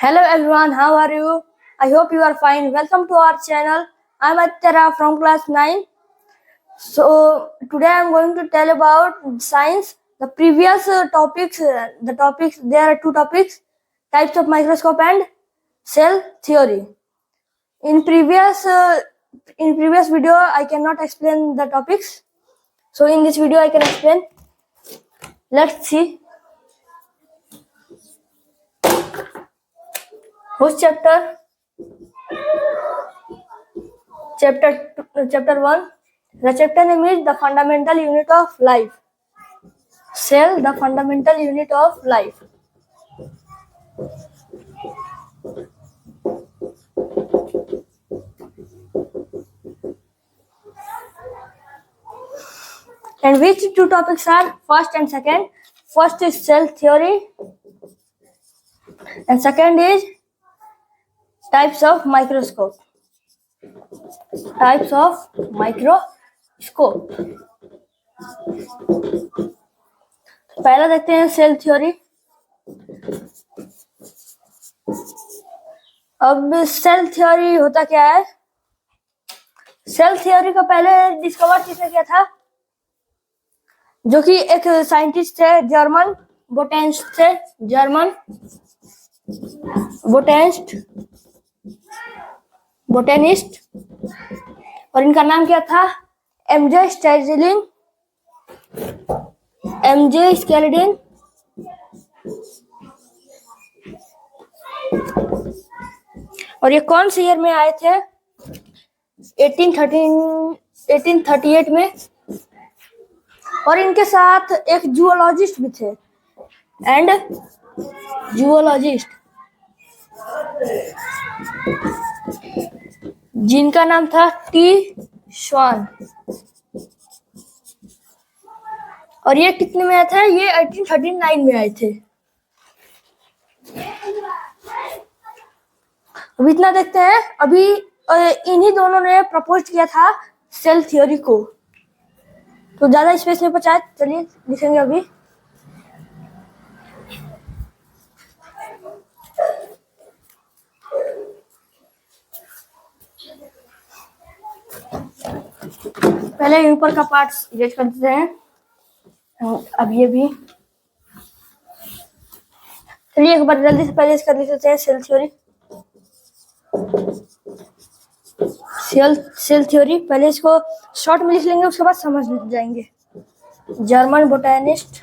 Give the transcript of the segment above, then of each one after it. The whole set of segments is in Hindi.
Hello everyone, how are you? I hope you are fine. Welcome to our channel. I'm Atyara from class 9. So today I'm going to tell about science. The previous topics, there are two topics: types of microscope and cell theory. In previous video, I cannot explain the topics. So in this video, I can explain. Let's see. Whose chapter? Chapter 1. The chapter name is the fundamental unit of life. Cell, the fundamental unit of life. And which two topics are first and second? First is cell theory, and second is types of microscope. Types of microscope. पहला देखते हैं सेल थ्योरी. अब सेल थ्योरी होता क्या है? सेल थ्योरी को पहले डिस्कवर किसने किया था? जो कि एक साइंटिस्ट थे, जर्मन बोटेनिस्ट थे, बोटेनिस्ट, और इनका नाम क्या था? एमजे स्केलेडिन. और ये कौन से ईयर में आए थे? 1838 में. और इनके साथ एक जूलॉजिस्ट भी थे, जिनका नाम था टी श्वान. और ये कितने में आए थे? ये 1839 में आए थे. अब इतना देखते हैं. अभी इन्हीं दोनों ने प्रपोज किया था सेल थ्योरी को, तो ज्यादा स्पेस नहीं बचा. चलिए लिखेंगे अभी. पहले ऊपर का पार्ट इरेज कर देते हैं. अब ये भी. चलिए एक बार जल्दी से पहले इसका लिख देते हैं सेल थ्योरी. सेल थ्योरी पहले इसको शॉर्ट में लिख लेंगे, उसके बाद समझ जाएंगे. German botanist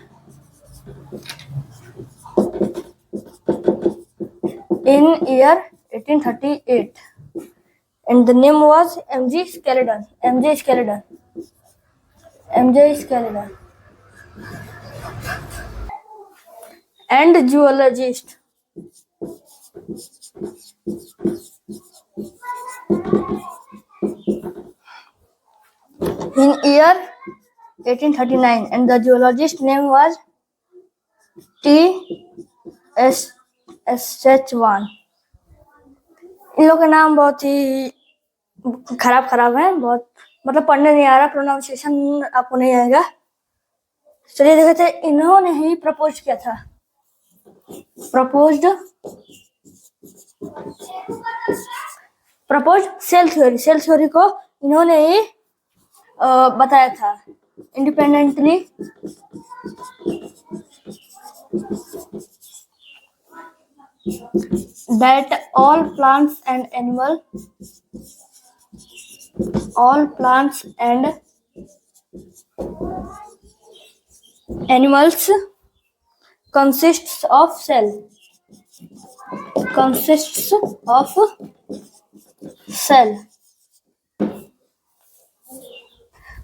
in year 1838, and the name was M.G. Skeleton. And zoologist. In year 1839, and the zoologist name was T.S. Schwann. इन लोगों का नाम बहुत ही खराब है, बहुत मतलब पढ़ने नहीं आ रहा, प्रोनाउंसिएशन आपको नहीं आएगा. चलिए देखते हैं. इन्होंने ही प्रपोज किया था. प्रपोज सेल थ्योरी को इन्होंने ही बताया था independently. That all plants and animals consists of cell.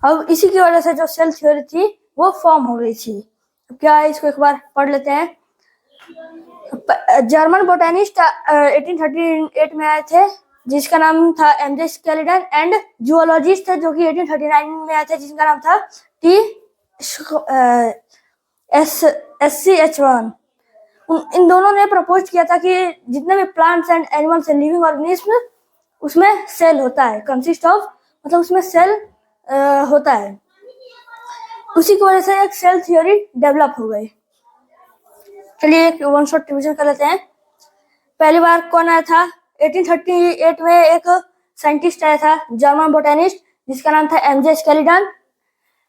अब इसी की वजह से जो सेल थ्योरी थी वो फॉर्म हो गई थी. क्या है, इसको एक बार पढ़ लेते हैं. जर्मन बोटेनिस्ट 1838 में आए थे, जिसका नाम था एमजे स्केलेटन. एंड जूलॉजिस्ट थे जो कि 1839 में आए थे, जिसका नाम था T.S.Schwann. इन दोनों ने प्रपोज किया था कि जितने भी plants and animals and living organism, उसमें सेल होता है. कंसिस्ट ऑफ मतलब उसमें सेल होता है. उसी की वजह से एक सेल थ्योरी डेवलप हो गई. चलिए एक वन शॉट रिवीजन कर लेते हैं. पहली बार कौन आया था? 1838 में एक साइंटिस्ट आया था, जर्मन बोटेनिस्ट, जिसका नाम था एमजे स्केलिटन।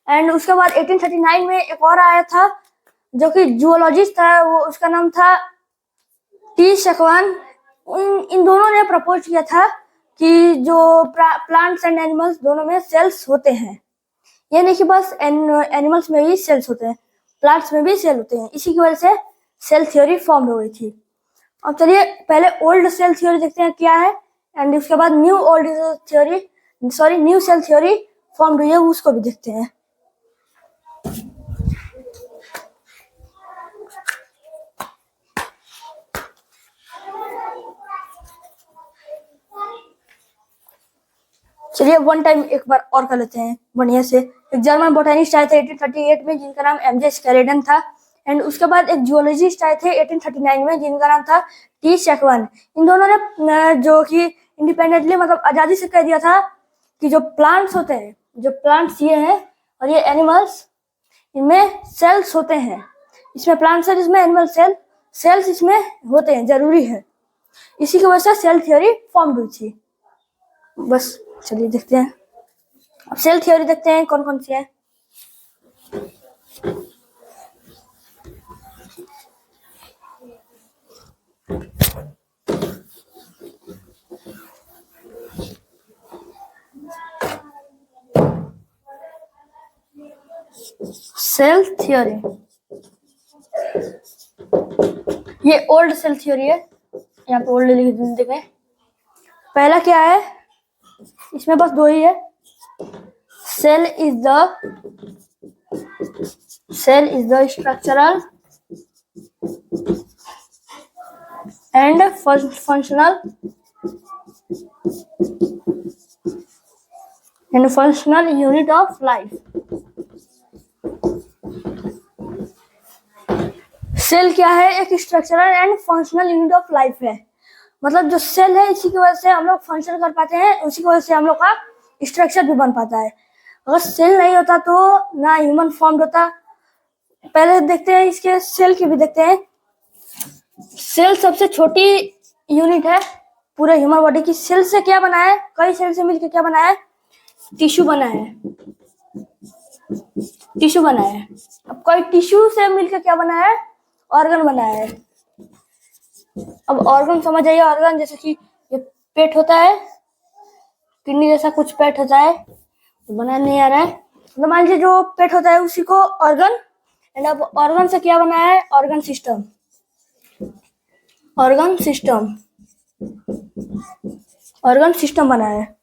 एंड उसके बाद 1839 में एक और आया था जो कि जूलॉजिस्ट था, वो उसका नाम था टी शकवान। इन दोनों ने प्रपोज किया था कि जो प्लांट्स एंड एनिमल्स दोनों में सेल्स होते हैं, ये नहीं कि बस एनिमल्स में ही सेल्स होते हैं, प्लांट्स में भी सेल होते हैं। इसी की वजह से सेल थ्योरी फॉर्म हो गई थी। अब चलिए पहले ओल्ड सेल थ्योरी देखते हैं क्या है, एंड उसके बाद न्यू सेल थ्योरी फॉर्म हुई है, उसको भी देखते हैं। चलिए वन टाइम एक बार और कर लेते हैं बढ़िया से। एक जर्मन बोटेनिस्ट आए थे 1838 में, जिनका नाम एमजे स्केलिटन था। एंड उसके बाद एक जूलॉजिस्ट आए थे 1839 में, जिनका नाम था टी शकवान। इन दोनों ने जो कि इंडिपेंडेंटली मतलब आजादी से कह दिया था कि जो प्लांट्स होते हैं, जो प्लांट्स ये हैं और ये एनिमल्स, इनमें सेल्स होते हैं। इसमें प्लांट सेल, इसमें एनिमल सेल, सेल्स इसमें होते हैं, जरूरी है। इसी की वजह से सेल थ्योरी फॉर्म हुई थी। बस चलिए देखते हैं, अब सेल थ्योरी देखते हैं कौन कौन सी है। सेल थ्योरी, ये ओल्ड सेल थ्योरी है, यहाँ पे ओल्ड लिख देंगे। पहला क्या है, इसमें बस दो ही है। Cell is the structural and functional unit of life. Cell क्या है? एक structural and functional unit of life है। मतलब जो सेल है, इसी की वजह से हम लोग फंक्शन कर पाते हैं, उसी की वजह से हम लोग का स्ट्रक्चर भी बन पाता है। अगर सेल नहीं होता तो ना ह्यूमन फॉर्म होता। पहले देखते हैं इसके सेल की भी देखते हैं। सेल सबसे छोटी यूनिट है पूरे ह्यूमन बॉडी की। सेल से क्या बना है? कई सेल से मिलकर क्या बना है? टिश्यू बना है, टिश्यू बना है। अब कई टिश्यू से मिलकर क्या बना है? ऑर्गन बना है। अब ऑर्गन समझ आइए, ऑर्गन जैसे कि ये पेट होता है, किडनी जैसा कुछ पेट होता है, तो बना नहीं आ रहा है। तो मान लीजिए जो पेट होता है उसी को ऑर्गन, एंड अब ऑर्गन से क्या बना है? ऑर्गन सिस्टम, ऑर्गन सिस्टम बना है।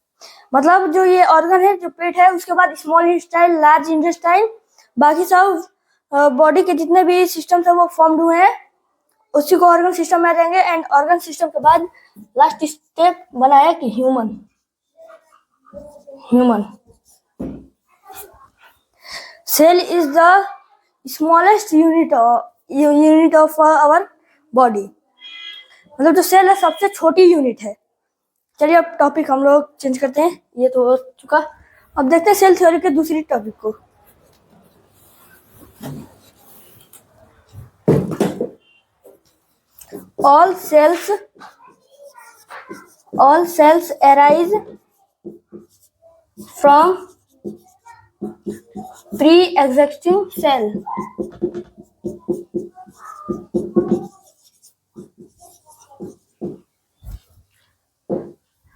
मतलब जो ये ऑर्गन है, जो पेट है, उसके बाद स्मॉल इंटेस्टाइन, लार्ज इंटेस्टाइन, बाकी सब बॉडी के जितने भी सिस्टम है वो फॉर्म्ड हुए हैं, उसी को ऑर्गन सिस्टम में आ जाएंगे। एंड ऑर्गन सिस्टम के बाद लास्ट स्टेप बना है कि human. Cell is the smallest unit of our body. मतलब जो सेल है सबसे छोटी यूनिट है। चलिए अब टॉपिक हम लोग चेंज करते हैं, ये तो हो चुका। अब देखते हैं सेल थ्योरी के दूसरी टॉपिक को। All cells arise from pre-existing cell.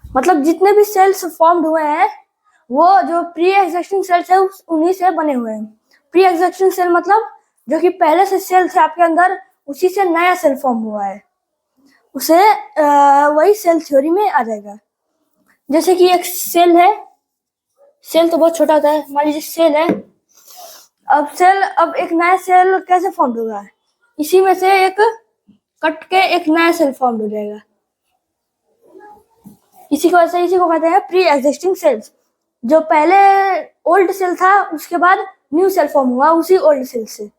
मतलब जितने भी सेल्स फॉर्म्ड हुए हैं वो जो प्री एग्जिस्टिंग सेल्स है उन्हीं से बने हुए हैं। प्री एग्जिस्टिंग सेल मतलब जो कि पहले से सेल थे आपके अंदर, उसी से नया सेल फॉर्म हुआ है, उसे वही सेल थ्योरी में आ जाएगा। जैसे कि एक सेल है, सेल तो बहुत छोटा होता है, मान लीजिए सेल है। अब एक नया सेल कैसे फॉर्म होगा? इसी में से एक कट के एक नया सेल फॉर्म हो जाएगा। इसी को कहते हैं प्री एग्जिस्टिंग सेल्स। जो पहले ओल्ड सेल था उसके बाद न्यू सेल फॉर्म हुआ उसी ओल्ड सेल से।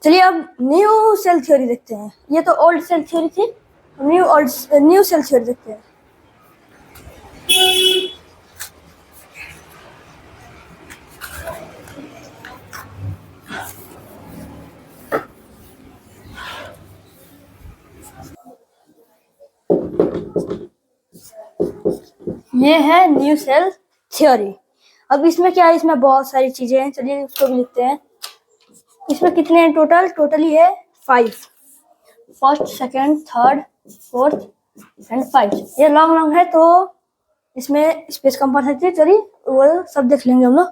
चलिए अब न्यू सेल थ्योरी देखते हैं। ये तो ओल्ड सेल थ्योरी थी, न्यू सेल थ्योरी देखते हैं। ये है न्यू सेल थ्योरी। अब इसमें क्या है, इसमें बहुत सारी चीजें हैं, चलिए उसको भी लिखते हैं। इसमें कितने हैं टोटल? टोटली है 5, first, second, third, fourth and 5। ये लॉन्ग है तो इसमें स्पेस कंपल्सरी, चलिए वो सब देख लेंगे हम लोग।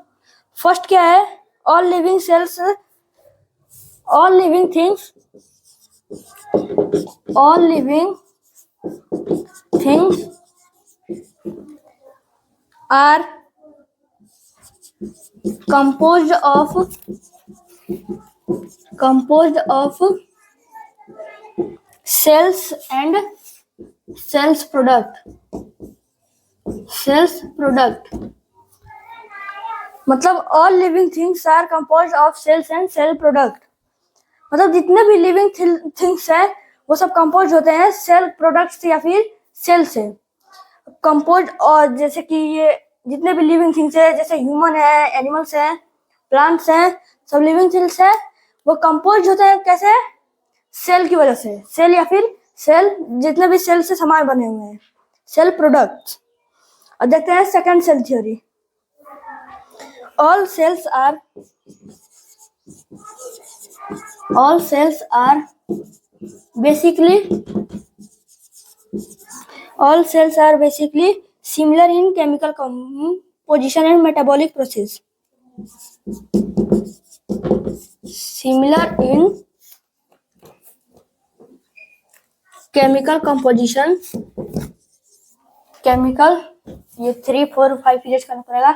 फर्स्ट क्या है, all living cells, all living things are composed of cells and cells product। मतलब all living things are composed of cells and cell product। मतलब जितने भी लिविंग थिंग्स है वो सब कंपोज होते हैं सेल प्रोडक्ट्स या फिर सेल से कंपोज। और जैसे कि ये जितने भी लिविंग थिंग्स है, जैसे ह्यूमन है, एनिमल्स है, प्लांट्स हैं, सब लिविंग थिंग्स है, वो कंपोज होते हैं कैसे? सेल की वजह से। सेल या फिर सेल, जितने भी सेल से सामान बने हुए हैं, सेल प्रोडक्ट्स। और देखते हैं second cell theory. All cells are basically similar in chemical composition and metabolic process। Similar in chemical composition, ये 3, 4, 5 पीरियड्स करना पड़ेगा।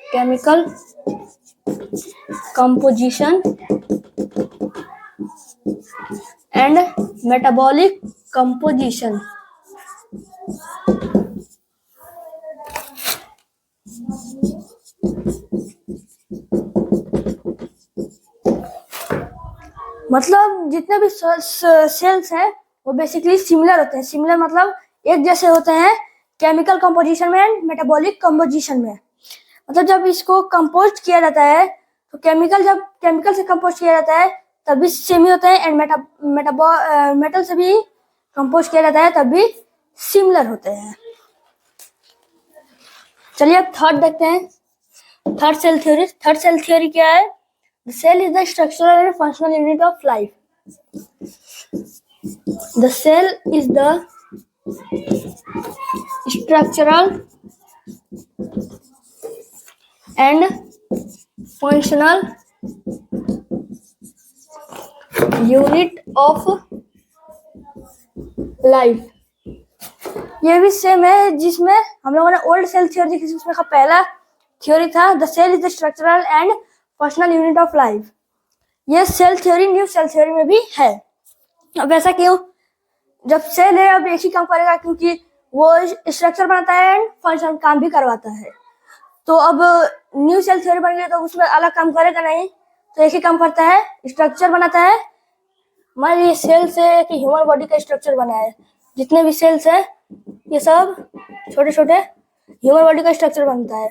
chemical composition and metabolic composition। मतलब जितने भी सेल्स हैं वो बेसिकली सिमिलर होते हैं। सिमिलर मतलब एक जैसे होते हैं केमिकल कंपोजिशन में एंड मेटाबॉलिक कंपोजिशन में। मतलब जब इसको कंपोस्ट किया जाता है तो जब केमिकल से कंपोस्ट किया जाता है तब भी सेम ही होते हैं, एंड मेटल से भी कंपोस्ट किया जाता है तब भी सिमिलर होते हैं। चलिए अब थर्ड देखते हैं, third cell theory. Third cell theory क्या है? The cell is the structural and functional unit of life। The cell is the structural and functional unit of life। ये भी सेम है जिसमें हम लोगों ने ओल्ड सेल थ्योरी देखी, उसमें का पहला थ्योरी था the cell is the structural and functional unit of life. ये cell theory new cell theory में भी है। अब ऐसा क्यों? जब सेल है अब एक ही काम करेगा, क्योंकि वो स्ट्रक्चर बनाता है एंड फंक्शन काम भी करवाता है। तो अब न्यू सेल थ्योरी बन गई तो उसमें अलग काम करेगा नहीं, तो एक ही काम करता है, स्ट्रक्चर बनाता है। मान लीजिए सेल से कि ह्यूमन बॉडी का स्ट्रक्चर बना है, जितने भी सेल्स है ये सब छोटे छोटे ह्यूमन बॉडी का स्ट्रक्चर बनता है।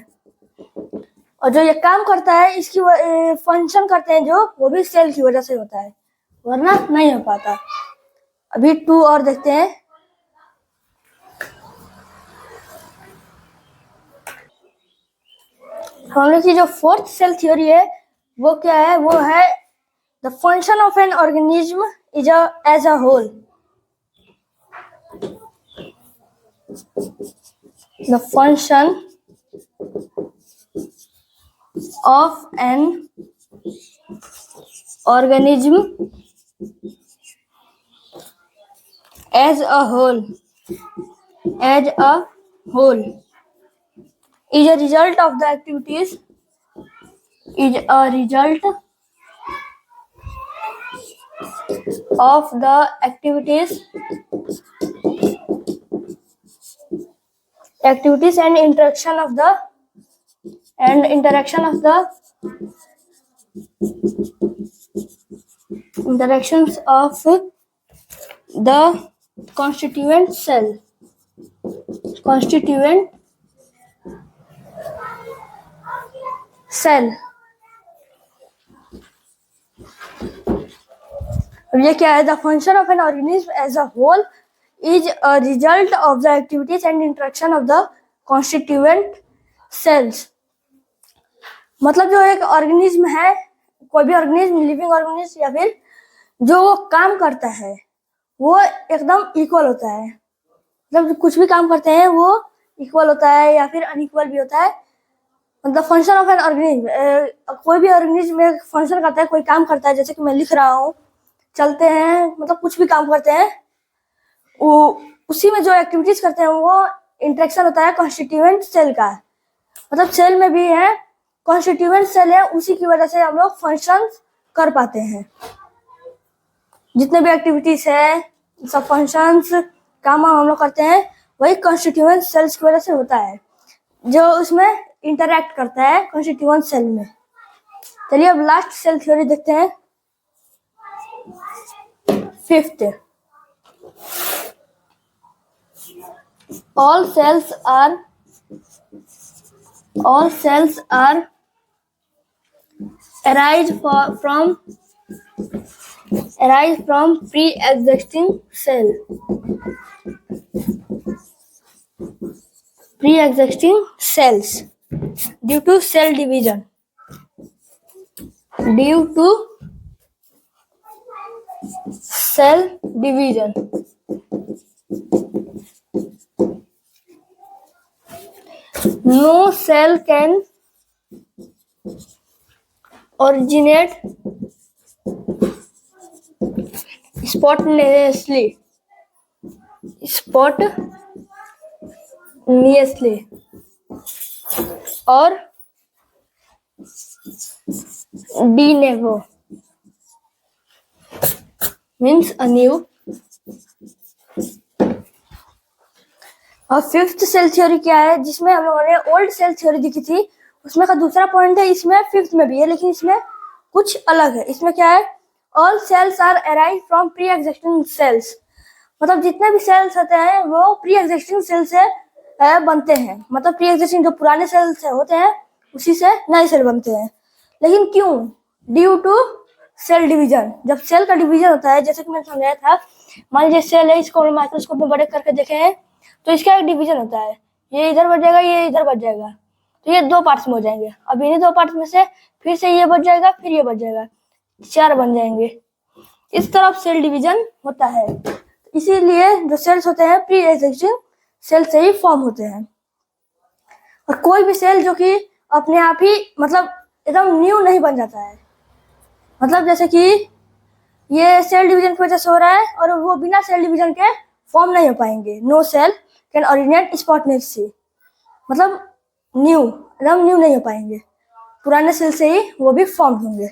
और जो ये काम करता है, इसकी फंक्शन करते हैं जो, वो भी सेल की वजह से होता है, वरना नहीं हो पाता। अभी 2 और देखते हैं। हम लोग की जो फोर्थ सेल थ्योरी है वो क्या है? वो है the function of an organism is as a whole. The function of an organism as a whole is a result of the activities and interaction of the interactions of the constituent cell। ये क्या है? The function of an organism as a whole is a result of the activities and interaction of the constituent cells. मतलब जो एक ऑर्गेनिज्म है, कोई भी ऑर्गेनिज्म, लिविंग ऑर्गेनिज्म या फिर जो वो काम करता है वो एकदम इक्वल होता है। मतलब कुछ भी काम करते हैं वो इक्वल होता है या फिर अनइक्वल भी होता है। मतलब फंक्शन ऑफ एन ऑर्गेनिज्म, कोई भी ऑर्गेनिज्म में फंक्शन करता है, कोई काम करता है, जैसे कि मैं लिख रहा हूँ, चलते हैं, मतलब कुछ भी काम करते हैं, वो उसी में जो एक्टिविटीज करते हैं वो इंटरेक्शन होता है कॉन्स्टिट्यूएंट सेल का। मतलब सेल में भी है कॉन्स्टिट्यूएंट सेल है, उसी की वजह से हम लोग फंक्शन कर पाते हैं। जितने भी एक्टिविटीज है, सब फंक्शंस, काम हम लोग करते हैं, वही कॉन्स्टिट्यूएंट सेल्स की वजह से होता है, जो उसमें इंटरैक्ट करता है कॉन्स्टिट्यूएंट सेल में। चलिए अब लास्ट सेल थ्योरी देखते हैं, fifth. all cells are arise from pre-existing cells due to cell division. No cell can originate spontaneously or de novo, means anew. और फिफ्थ सेल थ्योरी क्या है, जिसमें हम लोगों ने ओल्ड सेल थ्योरी देखी थी, उसमें का दूसरा पॉइंट है, इसमें फिफ्थ में भी है, लेकिन इसमें कुछ अलग है। इसमें क्या है, all cells are arrive from pre existing cells. मतलब जितने भी सेल्स होते हैं वो प्री एग्जिस्टिंग सेल से बनते हैं। मतलब प्री एग्जिस्टिंग जो पुराने सेल्स होते हैं उसी से नए सेल बनते हैं। लेकिन क्यों? Due to cell division. जब सेल का डिवीजन होता है, जैसे कि मैंने समझाया था, मान लीजिए सेल है, इसको माइक्रोस्कोप में बड़े करके देखे हैं तो इसका एक डिवीजन होता है, ये इधर बढ़ जाएगा, ये इधर बढ़ जाएगा, तो ये दो पार्ट्स में हो जाएंगे। अब इन्हीं दो पार्ट्स में से फिर से ये बढ़ जाएगा, फिर ये बढ़ जाएगा, चार बन जाएंगे। इस तरफ सेल डिवीजन होता है, इसीलिए जो सेल्स होते हैं प्री एग्जिस्टिंग सेल से ही फॉर्म होते हैं। और कोई भी सेल जो कि अपने आप ही मतलब एकदम न्यू नहीं बन जाता है। मतलब जैसे कि ये सेल डिवीजन की वजह से हो रहा है और वो बिना सेल डिवीजन के फॉर्म नहीं हो पाएंगे। No cell can originate spontaneously, मतलब न्यू, एकदम न्यू नहीं हो पाएंगे, पुराने सेल से ही वो भी फॉर्म होंगे।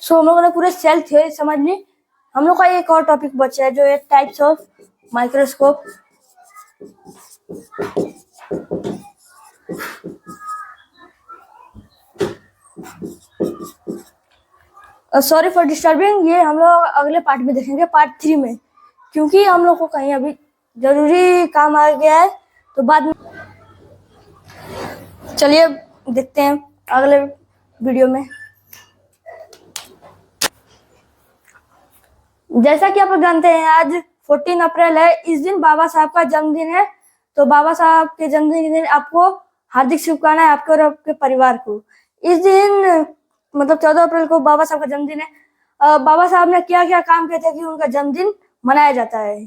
सो हम लोगों ने पूरे सेल थ्योरी समझ ली। हम लोग का एक और टॉपिक बचा है जो है types of microscope. Sorry for disturbing, ये हम लोग अगले पार्ट में देखेंगे, पार्ट 3 में, क्योंकि हम लोग को कहीं अभी जरूरी काम आ गया है, तो बाद में। चलिए देखते हैं अगले वीडियो में। जैसा कि आप लोग जानते हैं आज 14 अप्रैल है, इस दिन बाबा साहब का जन्मदिन है। तो बाबा साहब के जन्मदिन के दिन आपको हार्दिक शुभकामनाएं, आपके और आपके परिवार को। इस दिन मतलब 14 अप्रैल को बाबा साहब का जन्मदिन है। बाबा साहब ने क्या क्या काम किए थे कि उनका जन्मदिन मनाया जाता है?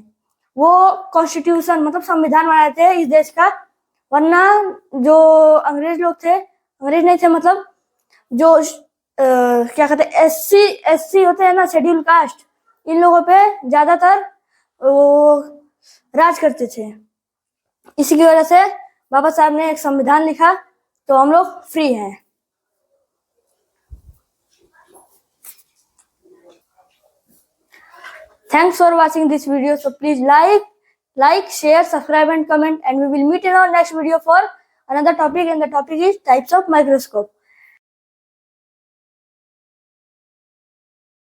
वो कॉन्स्टिट्यूशन मतलब संविधान बनाए थे इस देश का, वरना जो अंग्रेज लोग थे, अंग्रेज नहीं थे, मतलब जो क्या कहते हैं एससी होते हैं ना, शेड्यूल कास्ट, इन लोगों पे ज्यादातर वो राज करते थे। इसी की वजह से बाबा साहब ने एक संविधान लिखा, तो हम लोग फ्री हैं। Thanks for watching this video. So please like, share, subscribe and comment, and we will meet in our next video for another topic, and the topic is types of microscope.